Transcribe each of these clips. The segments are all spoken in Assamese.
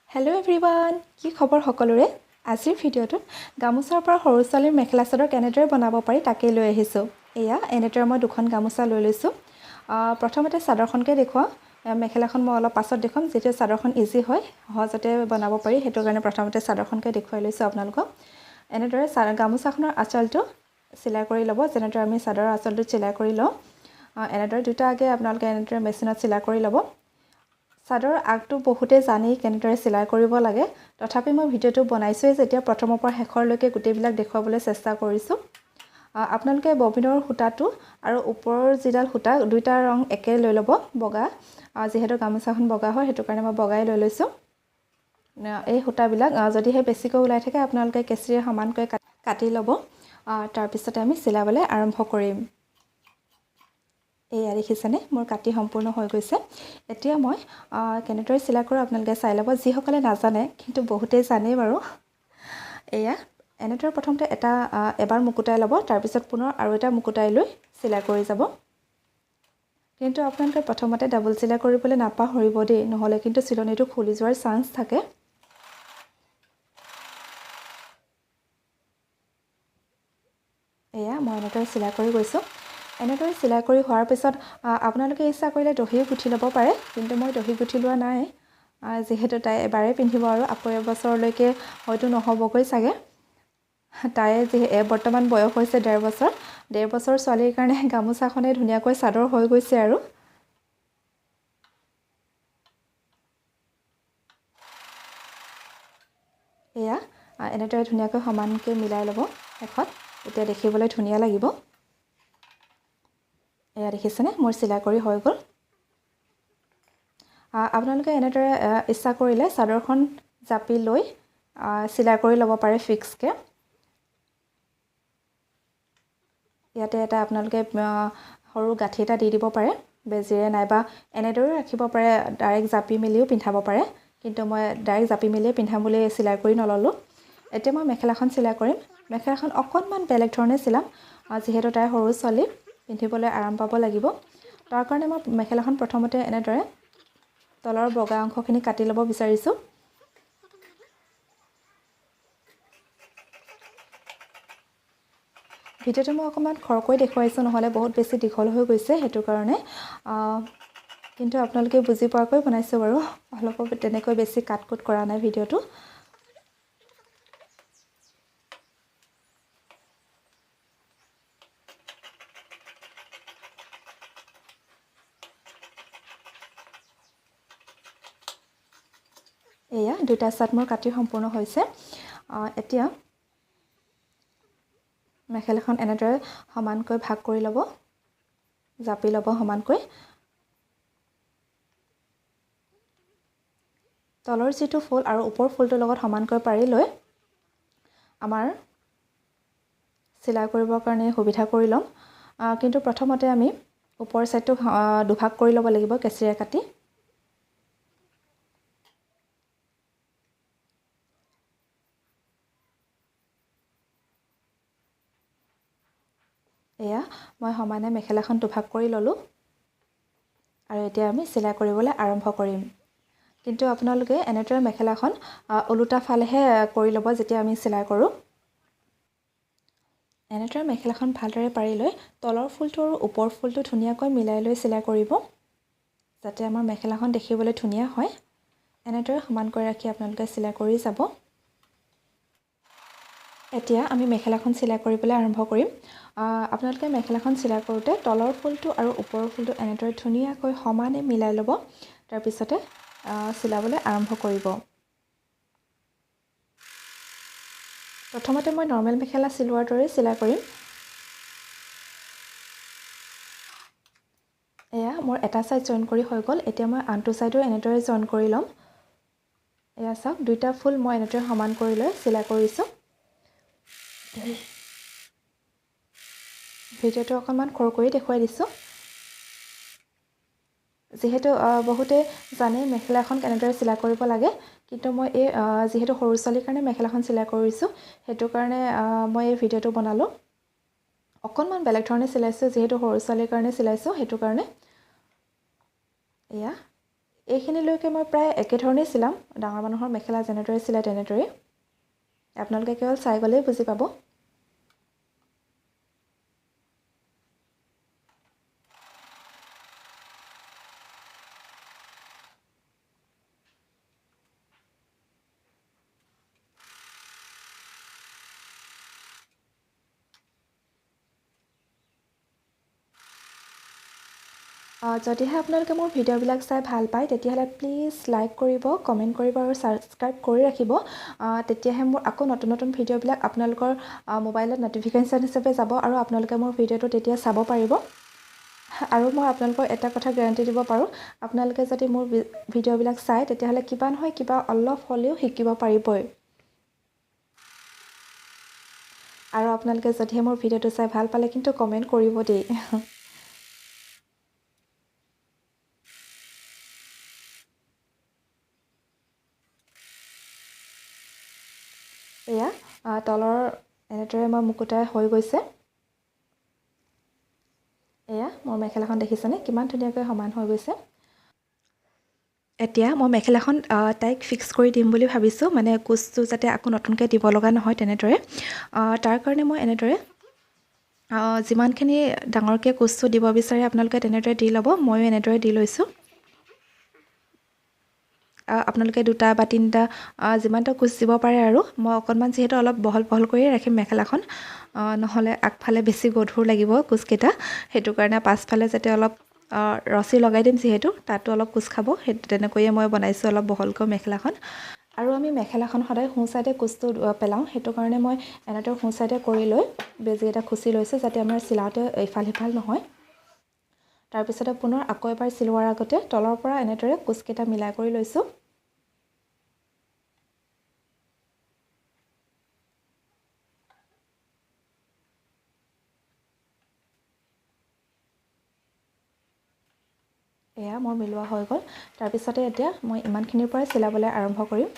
Hello everyone! কি খবৰ সকলোৰে? আজিৰ ভিডিঅ'টোত গামুছাৰ পৰা সৰু ছোৱালীৰ মেখেলা চাদৰ কেনেদৰে বনাব পাৰি তাকে লৈ আহিছোঁ। এয়া এনেদৰে মই দুখন গামুছা লৈ লৈছোঁ। প্ৰথমতে চাদৰখনকে দেখুৱাওঁ। মেখেলাখন মই অলপ পাছত দেখুৱাম, যেতিয়া চাদৰখন ইজি হয়, সহজতে বনাব পাৰি। সেইটো কাৰণে প্ৰথমতে চাদৰখনকে দেখুৱাই লৈছোঁ আপোনালোকক। এনেদৰে গামুছাখনৰ আঁচলটো চিলাই কৰি ল'ব, যেনেদৰে আমি চাদৰৰ আঁচলটো চিলাই কৰি লওঁ। এনেদৰে দুটা আগে আপোনালোকে এনেদৰে মেচিনত চিলাই কৰি ল'ব। চাদৰ আগটো বহুতে জানেই কেনেদৰে চিলাই কৰিব লাগে, তথাপি মই ভিডিঅ'টো বনাইছোঁই যেতিয়া প্ৰথমৰ পৰা শেষৰলৈকে গোটেইবিলাক দেখুৱাবলৈ চেষ্টা কৰিছোঁ। আপোনালোকে ববিনৰ সূতাটো আৰু ওপৰৰ যিডাল সূতা দুইটা ৰং একে লৈ ল'ব, বগা। যিহেতু গামোচাখন বগা হয়, সেইটো কাৰণে মই বগাই লৈ লৈছোঁ। এই সূতাবিলাক যদিহে বেছিকৈ ওলাই থাকে আপোনালোকে কেঁচিৰে সমানকৈ কাটি ল'ব। তাৰপিছতে আমি চিলাবলৈ আৰম্ভ কৰিম। এয়া দেখিছেনে, মোৰ কাটি সম্পূৰ্ণ হৈ গৈছে। এতিয়া মই কেনেদৰে চিলাই কৰোঁ আপোনালোকে চাই ল'ব। যিসকলে নাজানে, কিন্তু বহুতেই জানেই বাৰু। এয়া এনেদৰে প্ৰথমতে এবাৰ মুকুতাই ল'ব, তাৰপিছত পুনৰ আৰু এটা মুকুতাই লৈ চিলাই কৰি যাব। কিন্তু আপোনালোকে প্ৰথমতে ডাবল চিলাই কৰিবলৈ নাপাহৰিব দেই, নহ'লে কিন্তু চিলনিটো খুলি যোৱাৰ চান্স থাকে। এয়া মই এনেদৰে চিলাই কৰি গৈছোঁ। এনেদৰে চিলাই কৰি হোৱাৰ পিছত আপোনালোকে ইচ্ছা কৰিলে দহিও গুঠি ল'ব পাৰে, কিন্তু মই দহি গুঠি লোৱা নাই। যিহেতু তাই এবাৰেই পিন্ধিব আৰু আকৌ এবছৰলৈকে হয়তো নহ'বগৈ চাগে। তাই বৰ্তমান বয়স হৈছে 1.5 বছৰ। 1.5 বছৰ ছোৱালীৰ কাৰণে গামোচাখনেই ধুনীয়াকৈ চাদৰ হৈ গৈছে আৰু। এয়া এনেদৰে ধুনীয়াকৈ সমানকৈ মিলাই ল'ব শেষত, তেতিয়া দেখিবলৈ ধুনীয়া লাগিব। এয়া দেখিছেনে, মোৰ চিলাই কৰি হৈ গ'ল। আপোনালোকে এনেদৰে ইচ্ছা কৰিলে চাদৰখন জাপি লৈ চিলাই কৰি ল'ব পাৰে ফিক্সকৈ। ইয়াতে এটা আপোনালোকে সৰু গাঁঠি এটা দি দিব পাৰে বেজীৰে, নাইবা এনেদৰেও ৰাখিব পাৰে, ডাইৰেক্ট জাপি মেলিও পিন্ধাব পাৰে। কিন্তু মই ডাইৰেক্ট জাপি মেলিয়ে পিন্ধাম বুলি চিলাই কৰি নল'লোঁ। এতিয়া মই মেখেলাখন চিলাই কৰিম। মেখেলাখন অকণমান বেলেগ ধৰণে চিলাম, যিহেতু তাই সৰু ছোৱালী, পিন্ধিবলৈ আৰাম পাব লাগিব। তাৰ কাৰণে মই মেখেলাখন প্ৰথমতে এনেদৰে তলৰ বগা অংশখিনি কাটি ল'ব বিচাৰিছোঁ। ভিডিঅ'টো মই অকণমান খৰকৈ দেখুৱাইছোঁ, নহ'লে বহুত বেছি দীঘল হৈ গৈছে, সেইটো কাৰণে। কিন্তু আপোনালোকে বুজি পোৱাকৈ বনাইছোঁ বাৰু, অলপো তেনেকৈ বেছি কাট কুট কৰা নাই ভিডিঅ'টো। এয়া দুটা চাট মোৰ কাটি সম্পূৰ্ণ হৈছে। এতিয়া মেখেলাখন এনেদৰে সমানকৈ ভাগ কৰি ল'ব, জাপি ল'ব সমানকৈ। তলৰ যিটো ফুল আৰু ওপৰ ফুলটোৰ লগত সমানকৈ পাৰি লৈ আমাৰ চিলাই কৰিবৰ কাৰণে সুবিধা কৰি ল'ম। কিন্তু প্ৰথমতে আমি ওপৰ ছাইডটো দুভাগ কৰি ল'ব লাগিব কেঁচিৰে কাটি। এয়া মই সমানে মেখেলাখন দুভাগ কৰি ল'লোঁ, আৰু এতিয়া আমি চিলাই কৰিবলৈ আৰম্ভ কৰিম। কিন্তু আপোনালোকে এনেদৰে মেখেলাখন ওলোটা ফালেহে কৰি ল'ব যেতিয়া আমি চিলাই কৰোঁ। এনেদৰে মেখেলাখন ভালদৰে পাৰি লৈ তলৰ ফুলটো আৰু ওপৰ ফুলটো ধুনীয়াকৈ মিলাই লৈ চিলাই কৰিব, যাতে আমাৰ মেখেলাখন দেখিবলৈ ধুনীয়া হয়। এনেদৰে সমানকৈ ৰাখি আপোনালোকে চিলাই কৰি যাব। এতিয়া আমি মেখেলাখন চিলাই কৰিবলৈ আৰম্ভ কৰিম। আপোনালোকে মেখেলাখন চিলাই কৰোঁতে তলৰ ফুলটো আৰু ওপৰৰ ফুলটো এনেদৰে ধুনীয়াকৈ সমানে মিলাই ল'ব, তাৰপিছতে চিলাবলৈ আৰম্ভ কৰিব। প্ৰথমতে মই নৰ্মেল মেখেলা চিলোৱাৰ দৰে চিলাই কৰিম। এয়া মোৰ এটা ছাইড জইন কৰি হৈ গ'ল। এতিয়া মই আনটো ছাইডো এনেদৰে জইন কৰি ল'ম। এয়া চাওক, দুইটা ফুল মই এনেদৰে সমান কৰি লৈ চিলাই কৰিছোঁ। ভিডিঅ'টো অকণমান খৰকৈ দেখুৱাই দিছোঁ, যিহেতু বহুতে জানে মেখেলাখন কেনেদৰে চিলাই কৰিব লাগে। কিন্তু মই যিহেতু সৰু ছোৱালীৰ কাৰণে মেখেলাখন চিলাই কৰিছোঁ, সেইটো কাৰণে মই এই ভিডিঅ'টো বনালোঁ। অকণমান বেলেগ ধৰণে চিলাইছোঁ, যিহেতু সৰু ছোৱালীৰ কাৰণে চিলাইছোঁ, সেইটো কাৰণে। এয়া এইখিনিলৈকে মই প্ৰায় একেধৰণেই চিলাম, ডাঙৰ মানুহৰ মেখেলা যেনেদৰে চিলাই তেনেদৰেই। আপোনালোকে কেৱল চাই গ'লেই বুজি পাব। যদিহে আপোনালোকে মোৰ ভিডিঅ'বিলাক চাই ভাল পায় তেতিয়াহ'লে প্লিজ লাইক কৰিব, কমেণ্ট কৰিব আৰু ছাবস্ক্ৰাইব কৰি ৰাখিব। তেতিয়াহে মোৰ আকৌ নতুন নতুন ভিডিঅ'বিলাক আপোনালোকৰ মোবাইলত ন'টিফিকেশ্যন হিচাপে যাব আৰু আপোনালোকে মোৰ ভিডিঅ'টো তেতিয়া চাব পাৰিব। আৰু মই আপোনালোকক এটা কথা গেৰাণ্টি দিব পাৰোঁ, আপোনালোকে যদি মোৰ ভিডিঅ'বিলাক চায় তেতিয়াহ'লে কিবা নহয় কিবা অলপ হ'লেও শিকিব পাৰিবই। আৰু আপোনালোকে যদিহে মোৰ ভিডিঅ'টো চাই ভাল পালে কিন্তু কমেণ্ট কৰিব দেই। এয়া তলৰ এনেদৰে মই মুকুতাই হৈ গৈছে। এয়া মোৰ মেখেলাখন দেখিছেনে কিমান ধুনীয়াকৈ সমান হৈ গৈছে। এতিয়া মই মেখেলাখন তাইক ফিক্স কৰি দিম বুলি ভাবিছোঁ, মানে কুচটো যাতে আকৌ নতুনকৈ দিব লগা নহয় তেনেদৰে। তাৰ কাৰণে মই এনেদৰে যিমানখিনি ডাঙৰকৈ কুচটো দিব বিচাৰে আপোনালোকে তেনেদৰে দি ল'ব। ময়ো এনেদৰে দি লৈছোঁ। আপোনালোকে 2টা বা 3টা যিমানটা কুচ দিব পাৰে আৰু। মই অকণমান যিহেতু অলপ বহল কৰিয়ে ৰাখিম মেখেলাখন, নহ'লে আগফালে বেছি গধুৰ লাগিব কুচকেইটা, সেইটো কাৰণে পাছফালে যাতে অলপ ৰছী লগাই দিম যিহেতু তাতো অলপ কুচ খাব, সেই তেনেকৈয়ে মই বনাইছোঁ অলপ বহলকৈ মেখেলাখন। আৰু আমি মেখেলাখন সদায় সোঁ চাইডে কুচটো পেলাওঁ, সেইটো কাৰণে মই এনেদৰে সোঁ চাইডে কৰি লৈ বেজি এটা খুচি লৈছোঁ যাতে আমাৰ চিলাওঁতে ইফাল সিফাল নহয়। তাৰপিছতে পুনৰ আকৌ এবাৰ চিলোৱাৰ আগতে তলৰ পৰা এনেদৰে কুচকেইটা মিলাই কৰি লৈছোঁ। এয়া মোৰ মিলোৱা হৈ গ'ল। তাৰপিছতে এতিয়া মই ইমানখিনিৰ পৰাই চিলাবলৈ আৰম্ভ কৰিম।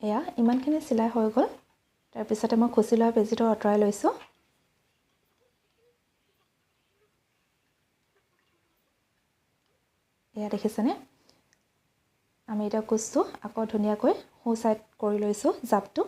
এয়া ইমানখিনি চিলাই হৈ গ'ল। তাৰপিছতে মই খুচি লোৱা বেজিটো আঁতৰাই লৈছোঁ। এয়া দেখিছেনে? আমি এতিয়া কুচটো আকৌ ধুনীয়াকৈ সোঁ চাইড কৰি লৈছোঁ জাপটো।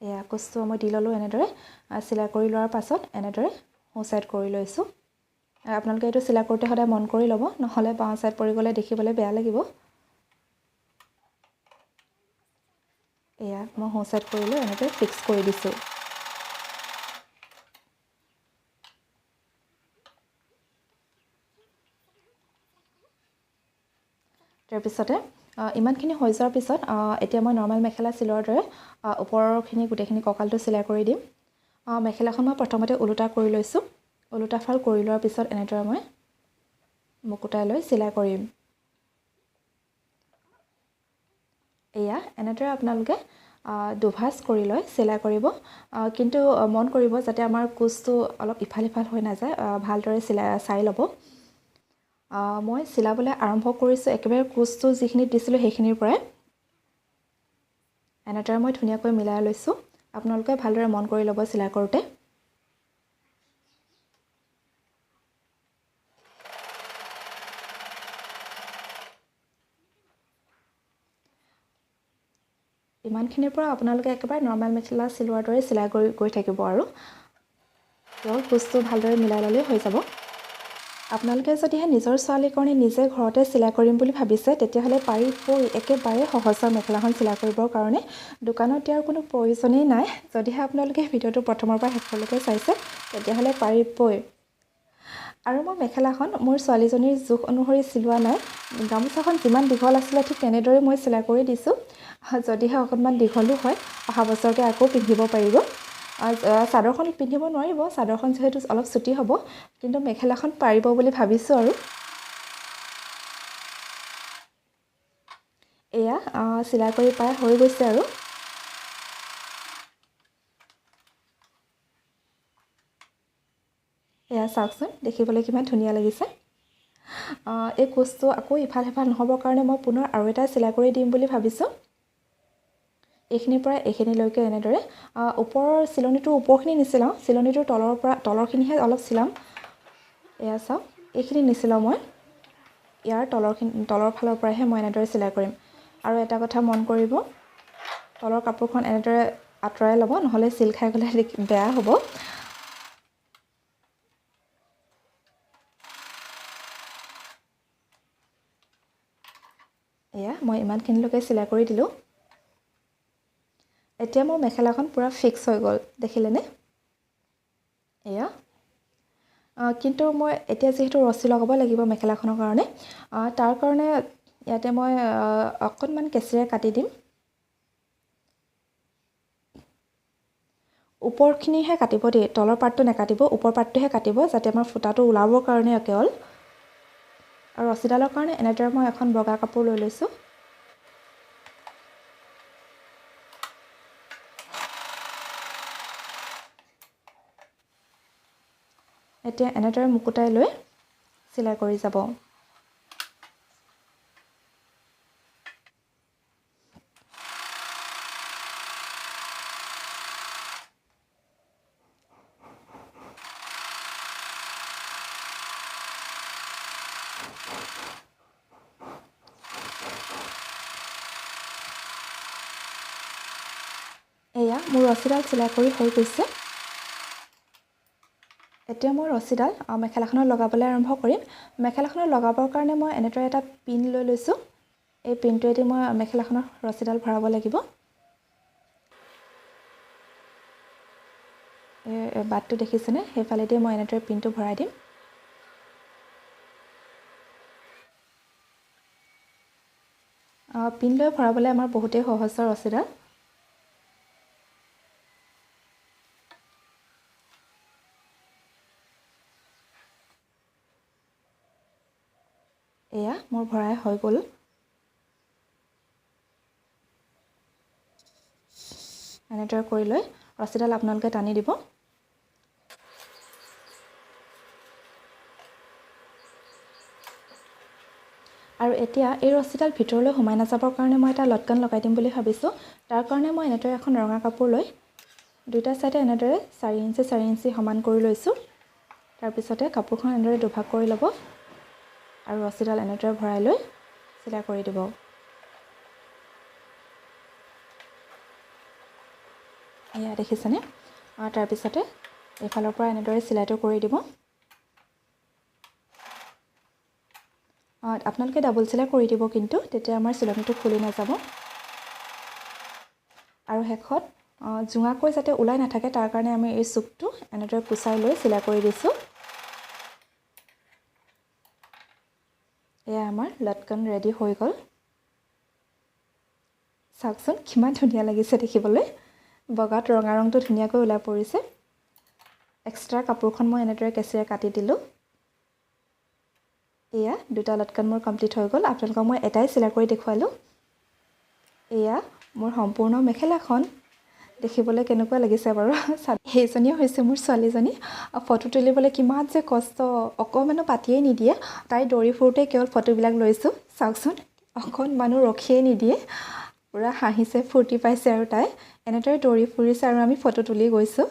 এয়া কুচটো মই দি ল'লোঁ এনেদৰে। চিলাই কৰি লোৱাৰ পাছত এনেদৰে সোঁ চাইড কৰি লৈছোঁ। আপোনালোকে এইটো চিলাই কৰোঁতে সদায় মন কৰি ল'ব, নহ'লে বাওঁ চাইড পৰি গ'লে দেখিবলৈ বেয়া লাগিব। এয়া মই সোঁ চাইড কৰিলোঁ, এনেকৈ ফিক্স কৰি দিছোঁ। তাৰপিছতে ইমানখিনি হৈ যোৱাৰ পিছত এতিয়া মই নৰ্মেল মেখেলা চিলোৱাৰ দৰে ওপৰৰখিনি গোটেইখিনি কঁকালটো চিলাই কৰি দিম। মেখেলাখন মই প্ৰথমতে ওলোটা কৰি লৈছোঁ। ওলোটা ফাল কৰি লোৱাৰ পিছত এনেদৰে মই মুকুতাই লৈ চিলাই কৰিম। এয়া এনেদৰে আপোনালোকে দুভাঁজ কৰি লৈ চিলাই কৰিব, কিন্তু মন কৰিব যাতে আমাৰ কুচটো অলপ ইফাল সিফাল হৈ নাযায়, ভালদৰে চাই ল'ব। মই চিলাবলৈ আৰম্ভ কৰিছোঁ একেবাৰে কুচটো যিখিনিত দিছিলোঁ সেইখিনিৰ পৰাই। এনেদৰে মই ধুনীয়াকৈ মিলাই লৈছোঁ। আপোনালোকে ভালদৰে মন কৰি ল'ব চিলাই কৰোঁতে। ইমানখিনিৰ পৰা আপোনালোকে একেবাৰে নৰ্মেল মেখেলা চিলোৱাৰ দৰে চিলাই কৰি গৈ থাকিব আৰু কেৱল কুচটো ভালদৰে মিলাই ল'লেই হৈ যাব। আপোনালোকে যদিহে নিজৰ ছোৱালীৰ কাৰণে নিজে ঘৰতে চিলাই কৰিম বুলি ভাবিছে তেতিয়াহ'লে পাৰিবই একেবাৰে সহজৰ মেখেলাখন চিলাই কৰিবৰ কাৰণে। দোকানত দিয়াৰ কোনো প্ৰয়োজনেই নাই। যদিহে আপোনালোকে ভিডিঅ'টো প্ৰথমৰ পৰা শেষলৈকে চাইছে তেতিয়াহ'লে পাৰিবই। আৰু মই মেখেলাখন মোৰ ছোৱালীজনীৰ জোখ অনুসৰি চিলোৱা নাই। গামোচাখন যিমান দীঘল আছিলে ঠিক তেনেদৰে মই চিলাই কৰি দিছোঁ। যদিহে অকণমান দীঘলো হয় অহা বছৰতে আকৌ পিন্ধিব পাৰিব। চাদৰখন পিন্ধিব নোৱাৰিব, চাদৰখন যিহেতু অলপ চুটি হ'ব, কিন্তু মেখেলাখন পাৰিব বুলি ভাবিছোঁ আৰু। এয়া চিলাই কৰি প্ৰায় হৈ গৈছে আৰু। এয়া চাওকচোন দেখিবলৈ কিমান ধুনীয়া লাগিছে। এই কুচটো আকৌ ইফাল সিফাল নহ'বৰ কাৰণে মই পুনৰ আৰু এটা চিলাই কৰি দিম বুলি ভাবিছোঁ। এইখিনিৰ পৰা এইখিনিলৈকে এনেদৰে ওপৰৰ চিলনিটোৰ ওপৰখিনি নিচিলাওঁ, চিলনিটোৰ তলৰখিনিহে অলপ চিলাম। এয়া চাওক, এইখিনি নিচিলাওঁ মই, ইয়াৰ তলৰ ফালৰ পৰাহে মই এনেদৰে চিলাই কৰিম। আৰু এটা কথা মন কৰিব, তলৰ কাপোৰখন এনেদৰে আঁতৰাই ল'ব, নহ'লে চিল খাই গ'লে বেয়া হ'ব। এয়া মই ইমানখিনিলৈকে চিলাই কৰি দিলোঁ। এতিয়া মোৰ মেখেলাখন পূৰা ফিক্স হৈ গ'ল, দেখিলেনে? এয়া কিন্তু মই এতিয়া যিহেতু ৰছী লগাব লাগিব মেখেলাখনৰ কাৰণে, তাৰ কাৰণে ইয়াতে মই অকণমান কেঁচিৰে কাটি দিম। ওপৰখিনিহে কাটিব দেই, তলৰ পাৰ্টটো নাকাটিব, ওপৰ পাৰ্টটোহে কাটিব, যাতে আমাৰ ফুটাটো ওলাবৰ কাৰণে কেৱল। আৰু ৰছীডালৰ কাৰণে এনেদৰে মই এখন বগা কাপোৰ লৈ লৈছোঁ। এতিয়া এনেদৰে মুকুতাই লৈ চিলাই কৰি যাব। এয়া মোৰ ৰছীডাল চিলাই কৰি হৈ গৈছে। এতিয়া মই ৰছীডাল মেখেলাখনত লগাবলৈ আৰম্ভ কৰিম। মেখেলাখনত লগাবৰ কাৰণে মই এনেদৰে এটা পিন লৈ লৈছোঁ। এই পিনটোৱেদি মই মেখেলাখনৰ ৰছীডাল ভৰাব লাগিব। এই বাটটো দেখিছেনে? সেইফালেদি মই এনেদৰে পিনটো ভৰাই দিম। পিন লৈ ভৰাবলৈ আমাৰ বহুতেই সহজ ৰছীডাল। এয়া মোৰ ভৰাই হৈ গ'ল। এনেদৰে কৰি লৈ ৰছীডাল আপোনালোকে টানি দিব। আৰু এতিয়া এই ৰছীডাল ভিতৰলৈ সোমাই নাযাবৰ কাৰণে মই এটা লটকন লগাই দিম বুলি ভাবিছোঁ। তাৰ কাৰণে মই এনেদৰে এখন ৰঙা কাপোৰ লৈ দুইটা ছাইডে এনেদৰে 4 ইঞ্চি 4 ইঞ্চি সমান কৰি লৈছোঁ। তাৰপিছতে কাপোৰখন এনেদৰে দুভাগ কৰি ল'ব আৰু ৰছীডাল এনেদৰে ভৰাই লৈ চিলাই কৰি দিব। এয়া দেখিছেনে? তাৰপিছতে এইফালৰ পৰা এনেদৰে চিলাইটো কৰি দিব। আপোনালোকে ডাবল চিলাই কৰি দিব, কিন্তু তেতিয়া আমাৰ চিলনিটো খুলি নাযাব। আৰু শেষত জোঙাকৈ যাতে ওলাই নাথাকে তাৰ কাৰণে আমি এই চুকটো এনেদৰে কুচাই লৈ চিলাই কৰি দিছোঁ। এয়া আমাৰ লটকন ৰেডি হৈ গ'ল। চাওকচোন কিমান ধুনীয়া লাগিছে দেখিবলৈ। বগাত ৰঙা ৰংটো ধুনীয়াকৈ ওলাই পৰিছে। এক্সট্ৰা কাপোৰখন মই এনেদৰে কেঁচিৰে কাটি দিলোঁ। এয়া দুটা লটকন মোৰ কমপ্লিট হৈ গ'ল। আপোনালোকক মই এটাই চিলাই কৰি দেখুৱালোঁ। এয়া মোৰ সম্পূৰ্ণ মেখেলাখন। দেখিবলৈ কেনেকুৱা লাগিছে বাৰু? সেইজনীয়ে হৈছে মোৰ ছোৱালীজনী। ফটো তুলিবলৈ কিমান যে কষ্ট, অকণমানো পাতিয়েই নিদিয়ে। তাই দৌৰি ফুৰোঁতে কেৱল ফটোবিলাক লৈছোঁ। চাওকচোন অকণমানো ৰখিয়েই নিদিয়ে। পূৰা হাঁহিছে, ফূৰ্তি পাইছে আৰু তাই এনেদৰে দৌৰি ফুৰিছে আৰু আমি ফটো তুলি গৈছোঁ।